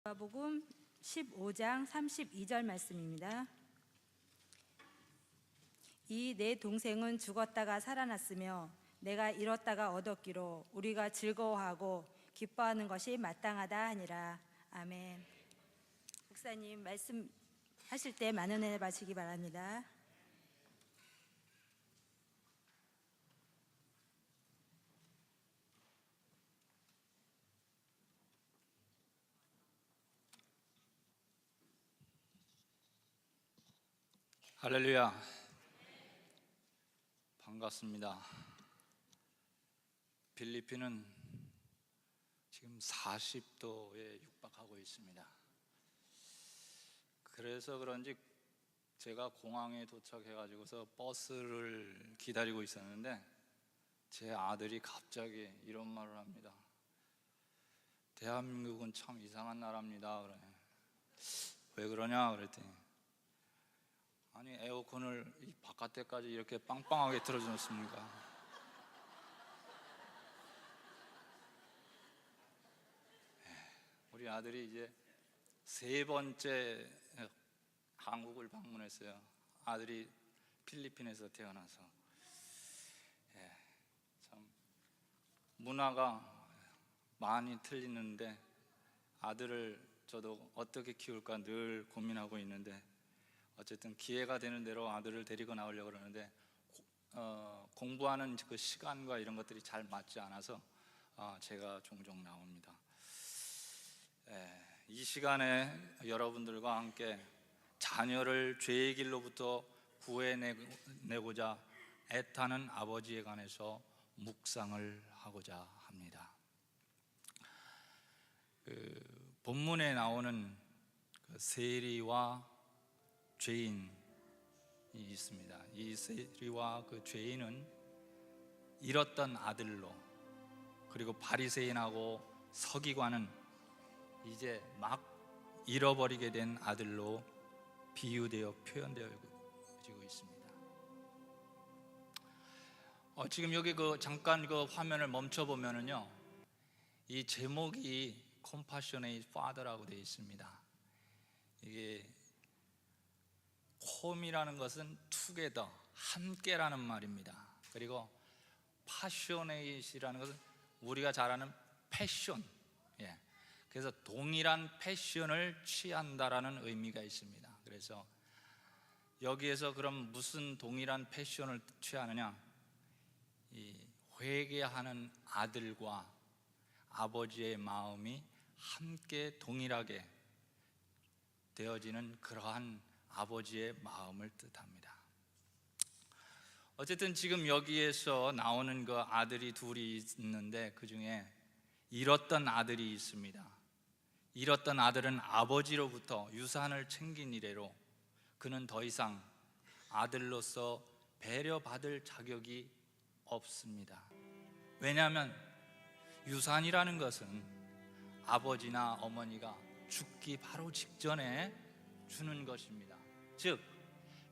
누가복음 15장 32절 말씀입니다. 이 내 동생은 죽었다가 살아났으며 내가 잃었다가 얻었기로 우리가 즐거워하고 기뻐하는 것이 마땅하다 하니라. 아멘. 목사님 말씀하실 때 많은 은혜 받으시기 바랍니다. 할렐루야. 반갑습니다. 필리핀은 지금 40도에 육박하고 있습니다. 그래서 그런지 제가 공항에 도착해가지고서 버스를 기다리고 있었는데 제 아들이 갑자기 이런 말을 합니다. 대한민국은 참 이상한 나라입니다. 그래. 왜 그러냐 그랬더니, 아니 에어컨을 이 바깥에까지 이렇게 빵빵하게 틀어주셨습니까? 우리 아들이 이제 세 번째 한국을 방문했어요. 아들이 필리핀에서 태어나서. 참 문화가 많이 틀리는데 아들을 저도 어떻게 키울까 늘 고민하고 있는데, 어쨌든 기회가 되는 대로 아들을 데리고 나오려고 그러는데 공부하는 그 시간과 이런 것들이 잘 맞지 않아서 제가 종종 나옵니다. 이 시간에 여러분들과 함께 자녀를 죄의 길로부터 구해내고자 애타는 아버지에 관해서 묵상을 하고자 합니다. 본문에 나오는 그 세리와 죄인이 있습니다. 이 세리와 그 죄인은 잃었던 아들로, 그리고 바리새인하고 서기관은 이제 막 잃어버리게 된 아들로 비유되어 표현되어지고 있습니다. 지금 여기 잠깐 화면을 멈춰 보면은요, 이 제목이 Compassionate Father라고 되어 있습니다. 이게 홈이라는 것은 together, 함께라는 말입니다. 그리고 passionate이라는 것은 우리가 잘 아는 패션, 그래서 동일한 패션을 취한다라는 의미가 있습니다. 그래서 여기에서 그럼 무슨 동일한 패션을 취하느냐? 이 회개하는 아들과 아버지의 마음이 함께 동일하게 되어지는 그러한 아버지의 마음을 뜻합니다. 어쨌든 지금 여기에서 나오는 그 아들이 둘이 있는데, 그 중에 잃었던 아들이 있습니다. 잃었던 아들은 아버지로부터 유산을 챙긴 이래로 그는 더 이상 아들로서 배려받을 자격이 없습니다. 왜냐하면 유산이라는 것은 아버지나 어머니가 죽기 바로 직전에 주는 것입니다. 즉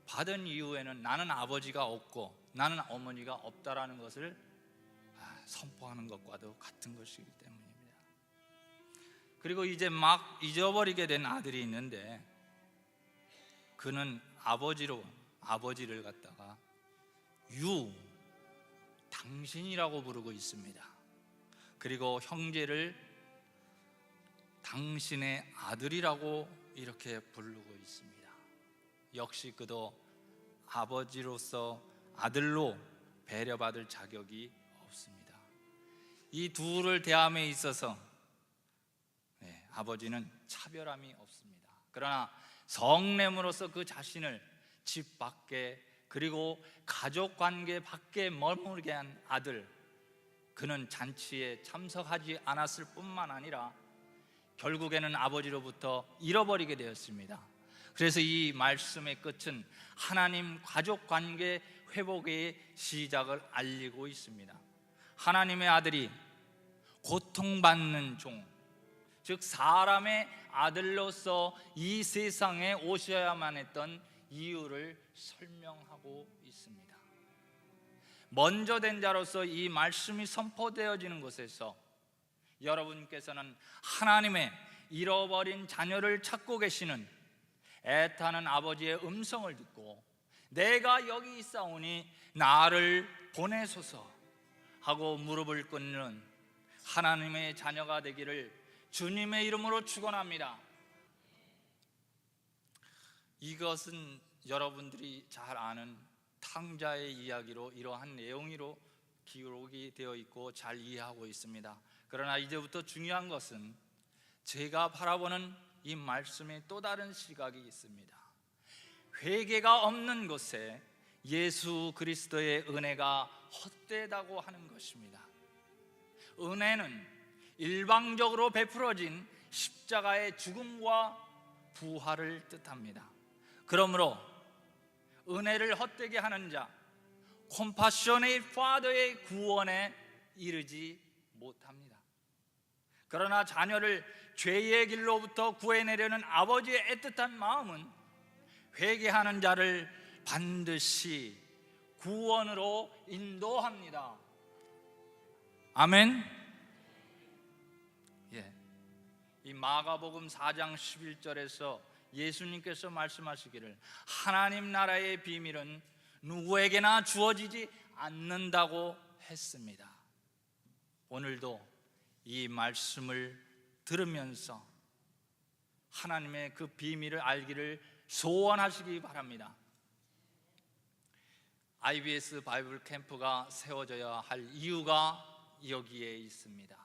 받은 이후에는 나는 아버지가 없고 나는 어머니가 없다라는 것을 선포하는 것과도 같은 것이기 때문입니다. 그리고 이제 막 잊어버리게 된 아들이 있는데, 그는 아버지를 갖다가 당신이라고 부르고 있습니다. 그리고 형제를 당신의 아들이라고 이렇게 부르고 있습니다. 역시 그도 아버지로서 아들로 배려받을 자격이 없습니다. 이 둘을 대함에 있어서 아버지는 차별함이 없습니다. 그러나 성냄으로서 그 자신을 집 밖에, 그리고 가족 관계 밖에 머무르게 한 아들, 그는 잔치에 참석하지 않았을 뿐만 아니라 결국에는 아버지로부터 잃어버리게 되었습니다. 그래서 이 말씀의 끝은 하나님 가족 관계 회복의 시작을 알리고 있습니다. 하나님의 아들이 고통받는 종, 즉 사람의 아들로서 이 세상에 오셔야만 했던 이유를 설명하고 있습니다. 먼저 된 자로서 이 말씀이 선포되어지는 곳에서 여러분께서는 하나님의 잃어버린 자녀를 찾고 계시는 애타는 아버지의 음성을 듣고 내가 여기 있사오니 나를 보내소서 하고 무릎을 꿇는 하나님의 자녀가 되기를 주님의 이름으로 축원합니다. 이것은 여러분들이 잘 아는 탕자의 이야기로 이러한 내용으로 기록이 되어 있고 잘 이해하고 있습니다. 그러나 이제부터 중요한 것은 제가 바라보는 이 말씀의 또 다른 시각이 있습니다. 회개가 없는 곳에 예수 그리스도의 은혜가 헛되다고 하는 것입니다. 은혜는 일방적으로 베풀어진 십자가의 죽음과 부활을 뜻합니다. 그러므로 은혜를 헛되게 하는 자, 콤파셔네이 파더의 구원에 이르지 못합니다. 그러나 자녀를 죄의 길로부터 구해내려는 아버지의 애틋한 마음은 회개하는 자를 반드시 구원으로 인도합니다. 아멘. 이 마가복음 4장 11절에서 예수님께서 말씀하시기를 하나님 나라의 비밀은 누구에게나 주어지지 않는다고 했습니다. 오늘도 이 말씀을 들으면서 하나님의 그 비밀을 알기를 소원하시기 바랍니다. IBS 바이블 캠프가 세워져야 할 이유가 여기에 있습니다.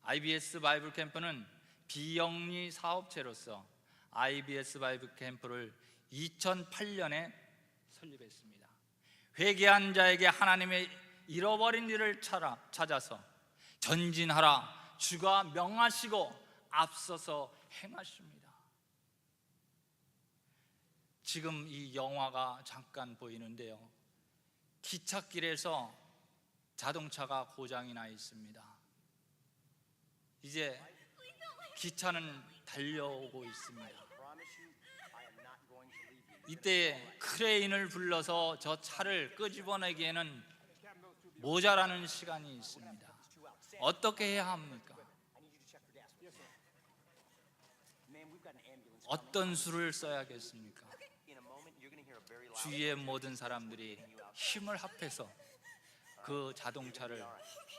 IBS 바이블 캠프는 비영리 사업체로서 IBS 바이블 캠프를 2008년에 설립했습니다. 회개한 자에게 하나님의 잃어버린 일을 찾아서 전진하라 주가 명하시고 앞서서 행하십니다. 지금 이 영화가 잠깐 보이는데요, 기찻길에서 자동차가 고장이 나 있습니다. 이제 기차는 달려오고 있습니다. 이때 크레인을 불러서 저 차를 끄집어내기에는 모자라는 시간이 있습니다. 어떻게 해야 합니까? 어떤 수를 써야겠습니까? 주위의 모든 사람들이 힘을 합해서 그 자동차를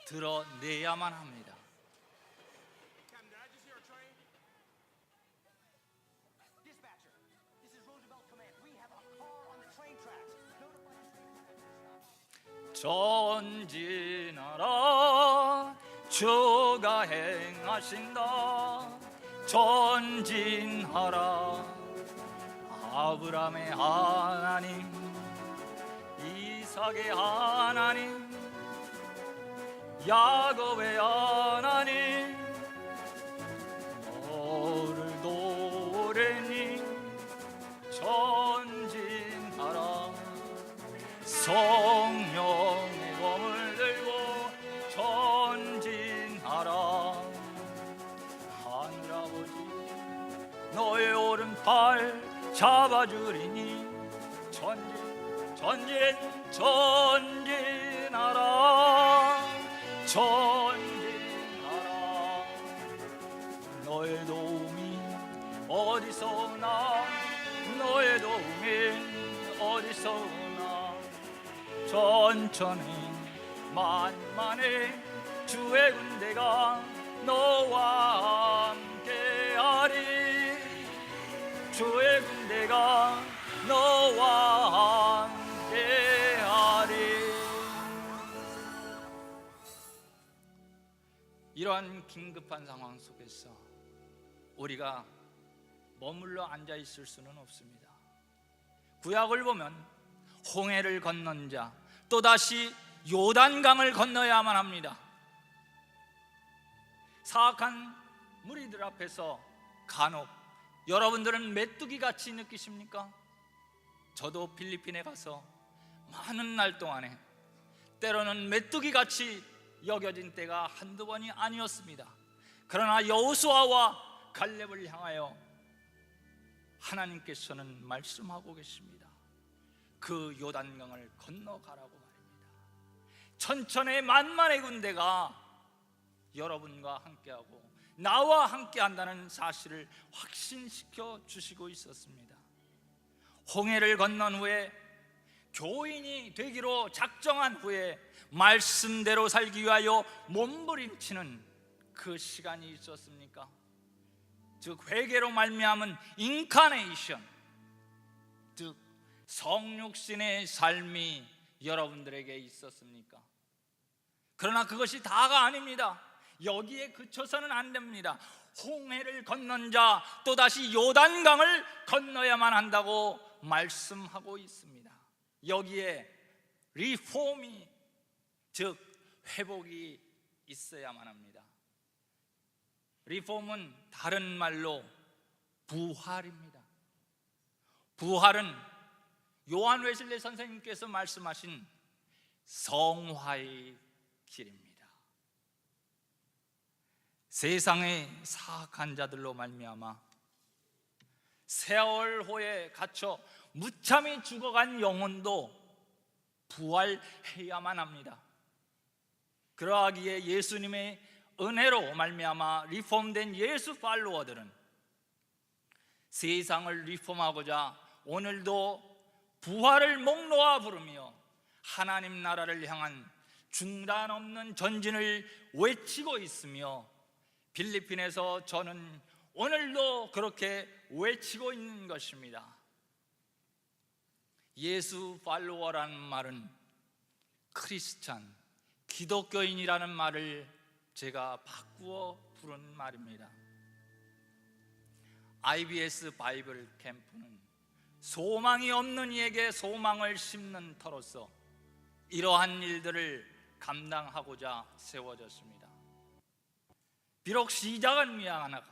드러내야만 합니다. 전진하라 주가 행하신다. 전진하라 아브라함의 하나님, 이삭의 하나님, 야곱의 하나님, 너를 도우려니 전진하라. 성령의 검을 들고 전진하라. 하늘아버지 너의 오른팔 잡아주리니 전진하라. 전진하라. 너의 도움이 어디서 오나, 너의 도움이 어디서 오나. 천천히 만만히 주의 군대가 너와 함께하리. 주의 군대가 너와 함께하리. 이러한 긴급한 상황 속에서 우리가 머물러 앉아 있을 수는 없습니다. 구약을 보면 홍해를 건넌 자 또다시 요단강을 건너야만 합니다. 사악한 무리들 앞에서 간혹 여러분들은 메뚜기 같이 느끼십니까? 저도 필리핀에 가서 많은 날 동안에 때로는 메뚜기 같이 여겨진 때가 한두 번이 아니었습니다. 그러나 여호수아와 갈렙을 향하여 하나님께서는 말씀하고 계십니다. 그 요단강을 건너가라고 말입니다. 천천의 만만의 군대가 여러분과 함께하고 나와 함께 한다는 사실을 확신시켜 주시고 있었습니다. 홍해를 건넌 후에 교인이 되기로 작정한 후에 말씀대로 살기 위하여 몸부림치는 그 시간이 있었습니까? 즉 회개로 말미암은 인카네이션, 즉 성육신의 삶이 여러분들에게 있었습니까? 그러나 그것이 다가 아닙니다. 여기에 그쳐서는 안 됩니다. 홍해를 건넌 자 또다시 요단강을 건너야만 한다고 말씀하고 있습니다. 여기에 리폼이, 즉 회복이 있어야만 합니다. 리폼은 다른 말로 부활입니다. 부활은 요한 웨슬리 선생님께서 말씀하신 성화의 길입니다. 세상의 사악한 자들로 말미암아 세월호에 갇혀 무참히 죽어간 영혼도 부활해야만 합니다. 그러하기에 예수님의 은혜로 말미암아 리폼된 예수 팔로워들은 세상을 리폼하고자 오늘도 부활을 목놓아 부르며 하나님 나라를 향한 중단 없는 전진을 외치고 있으며, 필리핀에서 저는 오늘도 그렇게 외치고 있는 것입니다. 예수 팔로워라는 말은 크리스찬, 기독교인이라는 말을 제가 바꾸어 부른 말입니다. IBS 바이블 캠프는 소망이 없는 이에게 소망을 심는 터로서 이러한 일들을 감당하고자 세워졌습니다. 비록 시작은 미약하나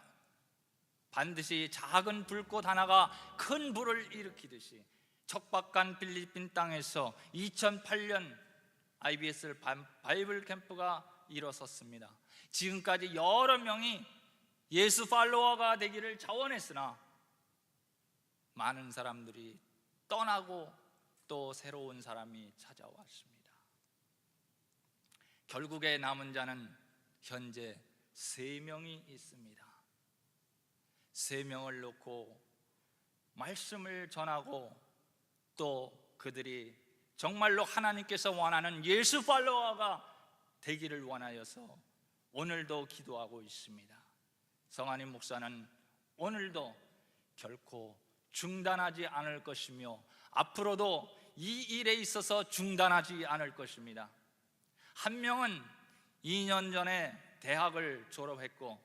반드시 작은 불꽃 하나가 큰 불을 일으키듯이 척박한 필리핀 땅에서 2008년 IBS 바이블 캠프가 일어섰습니다. 지금까지 여러 명이 예수 팔로워가 되기를 자원했으나 많은 사람들이 떠나고 또 새로운 사람이 찾아왔습니다. 결국에 남은 자는 현재 3명이 있습니다. 3명을 놓고 말씀을 전하고 또 그들이 정말로 하나님께서 원하는 예수 팔로워가 되기를 원하여서 오늘도 기도하고 있습니다. 성한임 목사는 오늘도 결코 중단하지 않을 것이며 앞으로도 이 일에 있어서 중단하지 않을 것입니다. 한 명은 2년 전에 대학을 졸업했고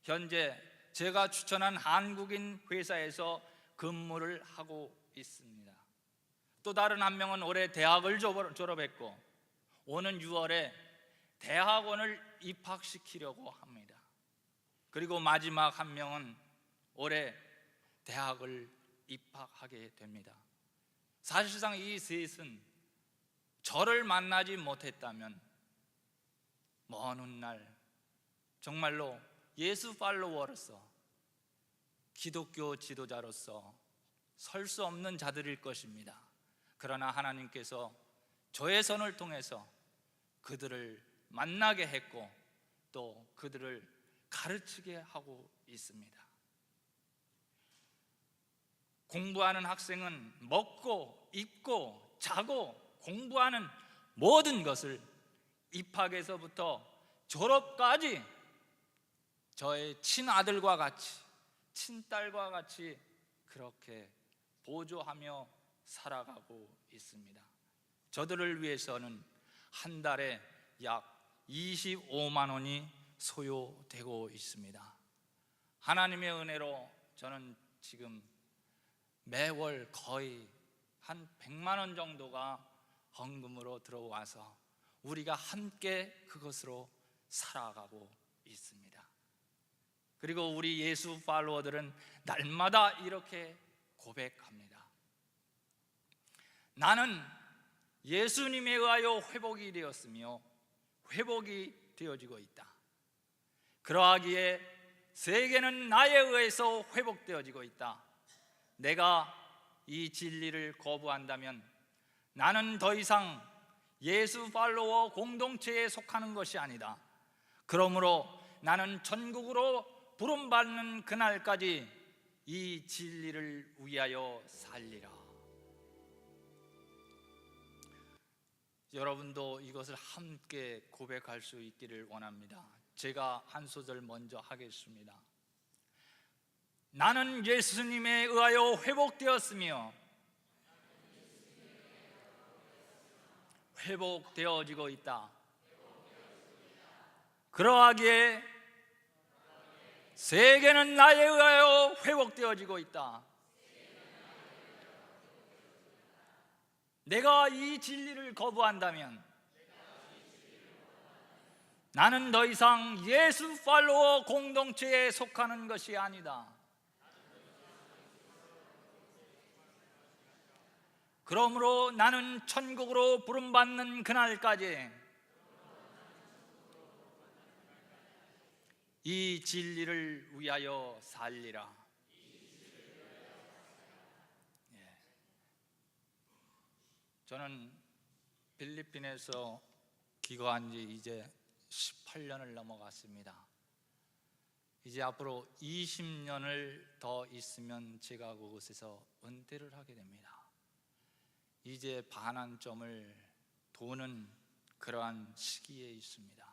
현재 제가 추천한 한국인 회사에서 근무를 하고 있습니다. 또 다른 한 명은 올해 대학을 졸업했고 오는 6월에 대학원을 입학시키려고 합니다. 그리고 마지막 한 명은 올해 대학을 입학하게 됩니다. 사실상 이 셋은 저를 만나지 못했다면 먼 훗날 정말로 예수 팔로워로서 기독교 지도자로서 설 수 없는 자들일 것입니다. 그러나 하나님께서 저의 손을 통해서 그들을 만나게 했고 또 그들을 가르치게 하고 있습니다. 공부하는 학생은 먹고 입고 자고 공부하는 모든 것을 입학에서부터 졸업까지 저의 친아들과 같이 친딸과 같이 그렇게 보조하며 살아가고 있습니다. 저들을 위해서는 한 달에 약 25만 원이 소요되고 있습니다. 하나님의 은혜로 저는 지금 매월 거의 한 100만 원 정도가 헌금으로 들어와서 우리가 함께 그것으로 살아가고 있습니다. 그리고 우리 예수 팔로워들은 날마다 이렇게 고백합니다. 나는 예수님에 의하여 회복이 되었으며 회복이 되어지고 있다. 그러하기에 세계는 나에 의해서 회복되어지고 있다. 내가 이 진리를 거부한다면 나는 더 이상 예수 팔로워 공동체에 속하는 것이 아니다. 그러므로 나는 천국으로 부름받는 그날까지 이 진리를 위하여 살리라. 여러분도 이것을 함께 고백할 수 있기를 원합니다. 제가 한 소절 먼저 하겠습니다. 나는 예수님에 의하여 회복되었으며 회복되어지고 있다. 그러하기에 세계는 나에 의하여 회복되어지고 있다. 내가 이 진리를 거부한다면 나는 더 이상 예수 팔로워 공동체에 속하는 것이 아니다. 그러므로 나는 천국으로 부름받는 그날까지 이 진리를 위하여 살리라. 저는 필리핀에서 기거한 지 이제 18년을 넘어갔습니다. 이제 앞으로 20년을 더 있으면 제가 그곳에서 은퇴를 하게 됩니다. 이제 반환점을 도는 그러한 시기에 있습니다.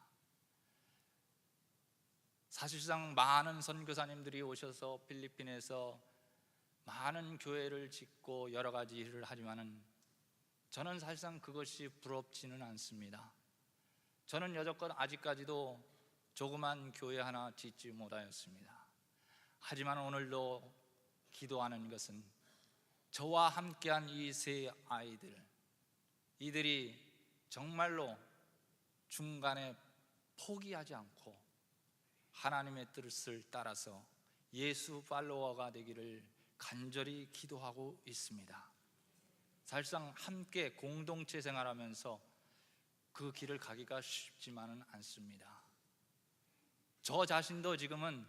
사실상 많은 선교사님들이 오셔서 필리핀에서 많은 교회를 짓고 여러 가지 일을 하지만은 저는 사실상 그것이 부럽지는 않습니다. 저는 여태껏 아직까지도 조그만 교회 하나 짓지 못하였습니다. 하지만 오늘도 기도하는 것은 저와 함께한 이 세 아이들, 이들이 정말로 중간에 포기하지 않고 하나님의 뜻을 따라서 예수 팔로워가 되기를 간절히 기도하고 있습니다. 사실상 함께 공동체 생활하면서 그 길을 가기가 쉽지만은 않습니다. 저 자신도 지금은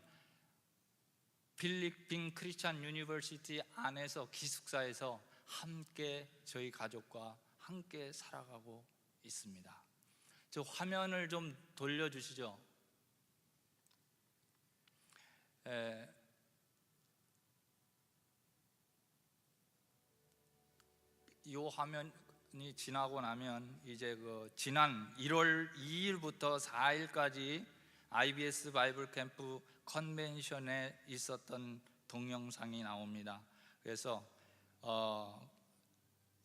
필리핀 크리스찬 유니버시티 안에서 기숙사에서 함께 저희 가족과 함께 살아가고 있습니다. 저 화면을 좀 돌려주시죠. 이 화면이 지나고 나면 이제 지난 1월 2일부터 4일까지 IBS 바이블 캠프 컨벤션에 있었던 동영상이 나옵니다. 그래서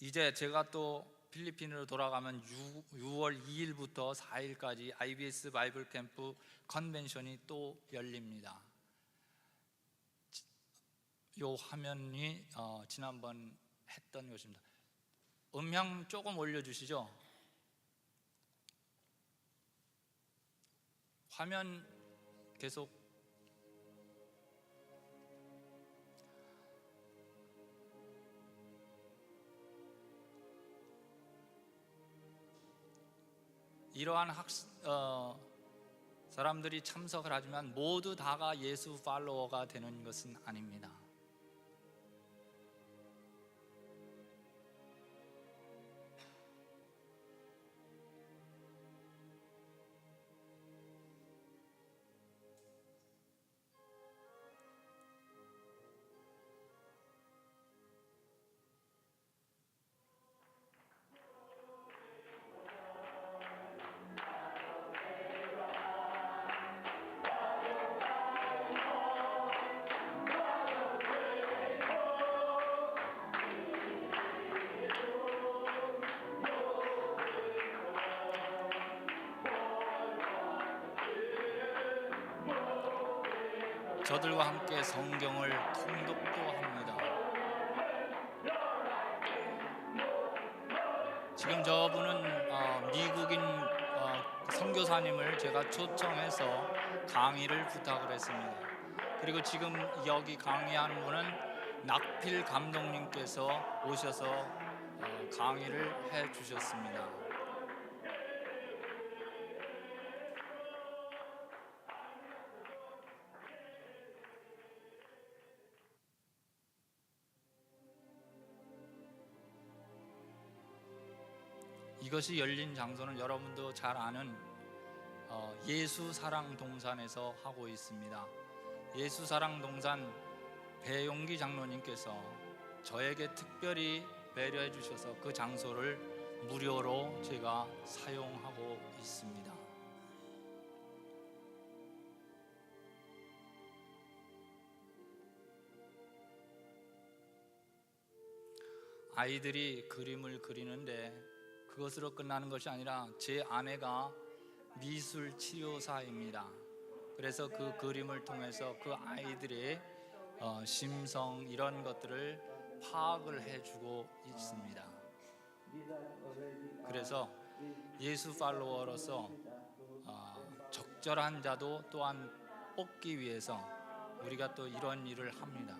이제 제가 또 필리핀으로 돌아가면 6월 2일부터 4일까지 IBS 바이블 캠프 컨벤션이 또 열립니다. 이 화면이 지난번 했던 것입니다. 음향 조금 올려주시죠. 화면 계속. 이러한 사람들이 참석을 하지만 모두 다가 예수 팔로워가 되는 것은 아닙니다. 저들과 함께 성경을 통독도 합니다. 지금 저분은 미국인 선교사님을 제가 초청해서 강의를 부탁을 했습니다. 그리고 지금 여기 강의하는 분은 낙필 감독님께서 오셔서 강의를 해 주셨습니다. 이것이 열린 장소는 여러분도 잘 아는 예수사랑동산에서 하고 있습니다. 예수사랑동산 배용기 장로님께서 저에게 특별히 배려해 주셔서 그 장소를 무료로 제가 사용하고 있습니다. 아이들이 그림을 그리는데 그것으로 끝나는 것이 아니라 제 아내가 미술 치료사입니다. 그래서 그 그림을 통해서 그 아이들의 심성 이런 것들을 파악을 해주고 있습니다. 그래서 예수 팔로워로서 적절한 자도 또한 뽑기 위해서 우리가 또 이런 일을 합니다.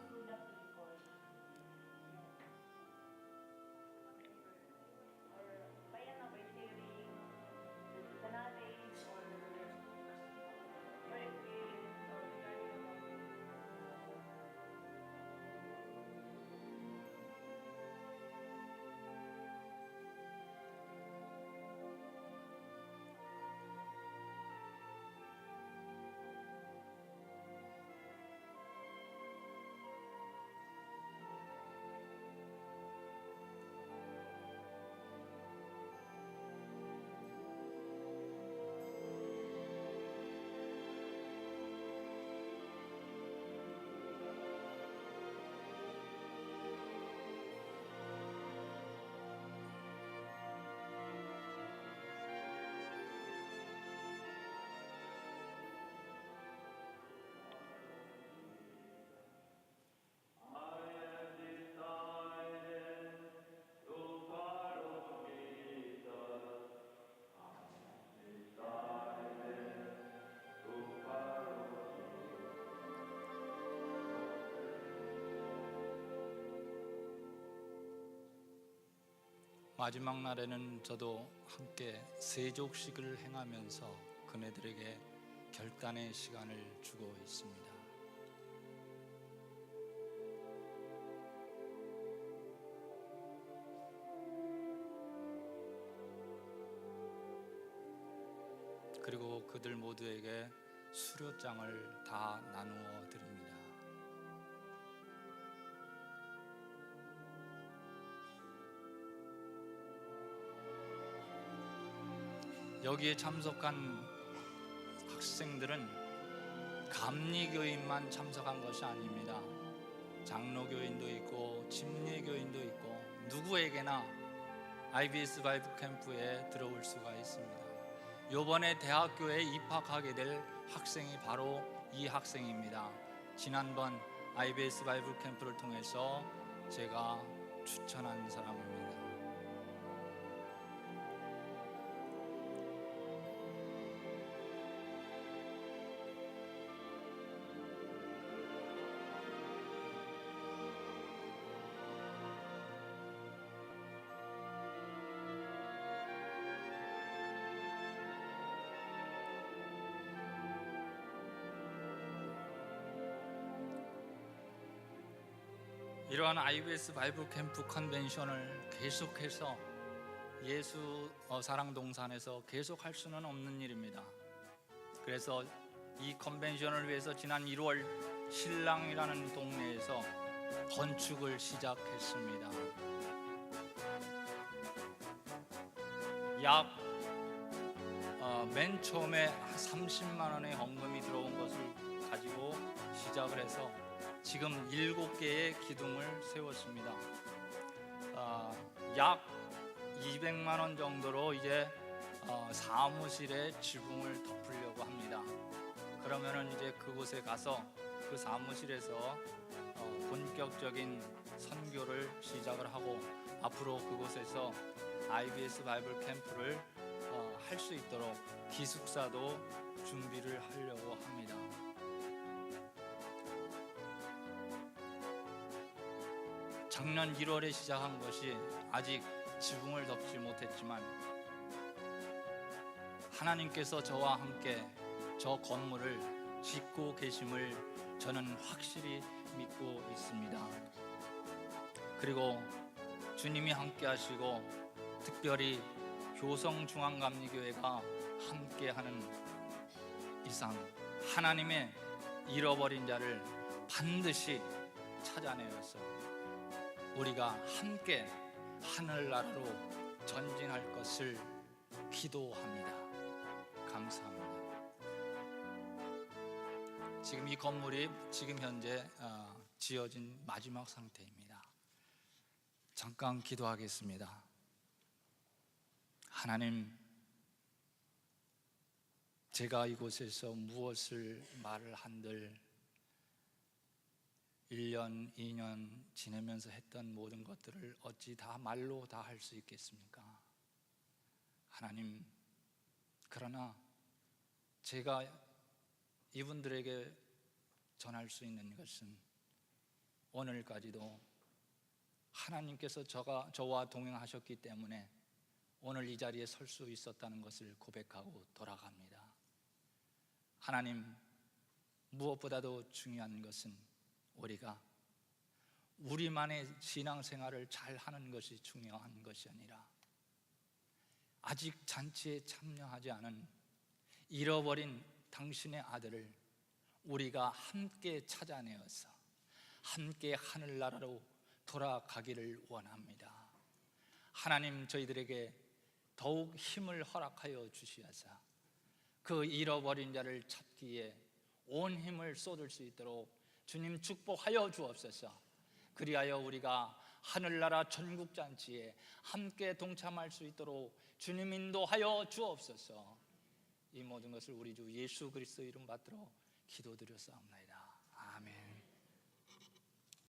마지막 날에는 저도 함께 세족식을 행하면서 그네들에게 결단의 시간을 주고 있습니다. 그리고 그들 모두에게 수료장을 다 나누어 드립니다. 여기에 참석한 학생들은 감리교인만 참석한 것이 아닙니다. 장로교인도 있고 침례교인도 있고 누구에게나 IBS 바이블 캠프에 들어올 수가 있습니다. 이번에 대학교에 입학하게 될 학생이 바로 이 학생입니다. 지난번 IBS 바이블 캠프를 통해서 제가 추천한 사람입니다. 이러한 IBS 바이블 캠프 컨벤션을 계속해서 예수 사랑동산에서 계속할 수는 없는 일입니다. 그래서 이 컨벤션을 위해서 지난 1월 신랑이라는 동네에서 건축을 시작했습니다. 약 맨 처음에 30만 원의 헌금이 들어온 것을 가지고 시작을 해서 지금 7개의 기둥을 세웠습니다. 약 200만 원 정도로 이제 사무실에 지붕을 덮으려고 합니다. 그러면은 이제 그곳에 가서 그 사무실에서 본격적인 선교를 시작을 하고 앞으로 그곳에서 IBS 바이블 캠프를 할 수 있도록 기숙사도 준비를 하려고 합니다. 작년 1월에 시작한 것이 아직 지붕을 덮지 못했지만 하나님께서 저와 함께 저 건물을 짓고 계심을 저는 확실히 믿고 있습니다. 그리고 주님이 함께 하시고 특별히 효성중앙감리교회가 함께하는 이상 하나님의 잃어버린 자를 반드시 찾아내어서 우리가 함께 하늘나라로 전진할 것을 기도합니다. 감사합니다. 지금 이 건물이 지금 현재 지어진 마지막 상태입니다. 잠깐 기도하겠습니다. 하나님, 제가 이곳에서 무엇을 말을 한들 1년, 2년 지내면서 했던 모든 것들을 어찌 다 말로 다 할 수 있겠습니까? 하나님, 그러나 제가 이분들에게 전할 수 있는 것은 오늘까지도 하나님께서 저와 동행하셨기 때문에 오늘 이 자리에 설 수 있었다는 것을 고백하고 돌아갑니다. 하나님, 무엇보다도 중요한 것은 우리가 우리만의 신앙생활을 잘 하는 것이 중요한 것이 아니라 아직 잔치에 참여하지 않은 잃어버린 당신의 아들을 우리가 함께 찾아내어서 함께 하늘나라로 돌아가기를 원합니다. 하나님, 저희들에게 더욱 힘을 허락하여 주시어서 그 잃어버린 자를 찾기에 온 힘을 쏟을 수 있도록 주님 축복하여 주옵소서. 그리하여 우리가 하늘나라 전국잔치에 함께 동참할 수 있도록 주님 인도하여 주옵소서. 이 모든 것을 우리 주 예수 그리스도 이름 받들어 기도드렸사옵나이다.